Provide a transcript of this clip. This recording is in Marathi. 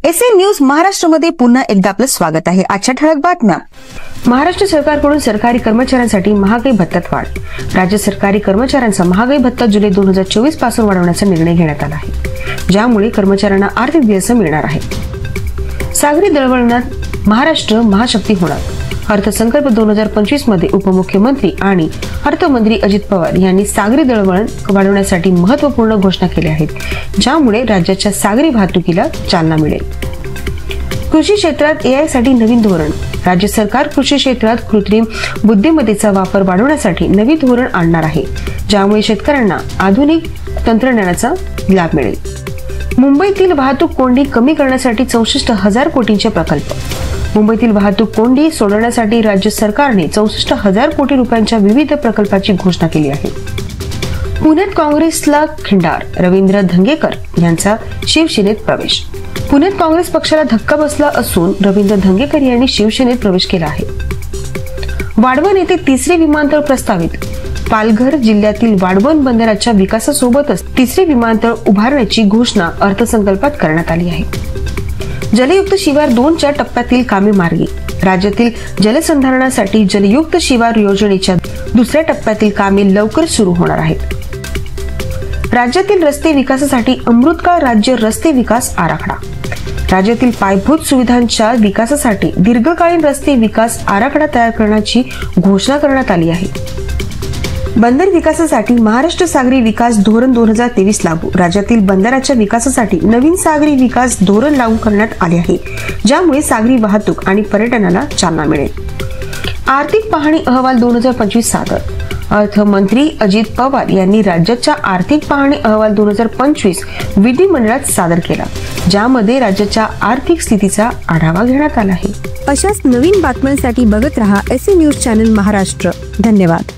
एसए न्यूज महाराष्ट्रामध्ये पुन्हा एकदा आपलं स्वागत आहे। आजच्या ठळक बातम्या। महाराष्ट्र सरकारकडून सरकारी कर्मचाऱ्यांसाठी महागाई भत्त्यात वाढ। राज्य सरकारी कर्मचाऱ्यांचा महागाई भत्ता जुलै 2024 पासून वाढवण्याचा निर्णय घेण्यात आला आहे, ज्यामुळे कर्मचाऱ्यांना आर्थिक दिलासा मिळणार आहे। सागरी दळणवळणात महाराष्ट्र महाशक्ती होणार। अर्थसंकल्प 2025 मध्ये उपमुख्यमंत्री आणि अर्थमंत्री अजित पवार यांनी सागरी दळणवळण वाढवण्यासाठी महत्त्वपूर्ण घोषणा केल्या आहेत, ज्यामुळे राज्याच्या सागरी वाहतुकीला चालना मिळेल। कृषी क्षेत्रात एआय साठी नवीन धोरण। राज्य सरकार कृषी क्षेत्रात कृत्रिम बुद्धिमत्तेचा वापर वाढवण्यासाठी नवीन धोरण आणणार आहे, ज्यामुळे शेतकऱ्यांना आधुनिक तंत्रज्ञानाचा लाभ मिळेल। मुंबईतील वाहतूक कोंडी कमी करण्यासाठी 64,000 कोटींचे प्रकल्प। मुंबईतील वाहतूक कोंडी सोडवण्यासाठी राज्य सरकारने 64,000 कोटी रुपयांच्या विविध प्रकल्पाची घोषणा केली आहे। पुण्यात काँग्रेसला खिंडार। रवींद्र धंगेकर यांचा शिवसेनेत प्रवेश। पुण्यात काँग्रेस पक्षाला धक्का बसला असून रवींद्र धंगेकर यांनी शिवसेनेत प्रवेश केला आहे। वाढवण येथे तिसरे विमानतळ प्रस्तावित। पालघर जिल्ह्यातील वाढवण बंदराच्या विकासासोबतच तिसरे विमानतळ उभारण्याची घोषणा अर्थसंकल्पात करण्यात आली आहे। जलयुक्त शिवार 2च्या टप्प्यातील कामे मार्गी। राज्यातील जलसंधारणासाठी जलयुक्त शिवार योजनेच्या दुसऱ्या टप्प्यातील कामे लवकर सुरू होणार आहेत। राज्यातील रस्ते विकासासाठी अमृतकाळ राज्य रस्ते विकास आराखडा। राज्यातील पायाभूत सुविधांच्या विकासासाठी दीर्घकालीन रस्ते विकास आराखडा तयार करण्याची घोषणा करण्यात आली आहे। बंदर विकासासाठी महाराष्ट्र सागरी विकास धोरण 2023 लागू। राज्यातील बंदराच्या विकासासाठी नवीन सागरी विकास धोरण लागू करण्यात आले आहे, ज्यामुळे सागरी वाहतूक आणि पर्यटनाला चालना मिळेल। आर्थिक पाहणी अहवाल 2025 सादर। अर्थमंत्री अजित पवार यांनी राज्याच्या आर्थिक पाहणी अहवाल 2025 विधिमंडळात सादर केला, ज्यामध्ये राज्याच्या आर्थिक स्थितीचा आढावा घेण्यात आला आहे। अशाच नवीन बातम्यांसाठी बघत रहा एसए न्यूज चॅनल महाराष्ट्र। धन्यवाद।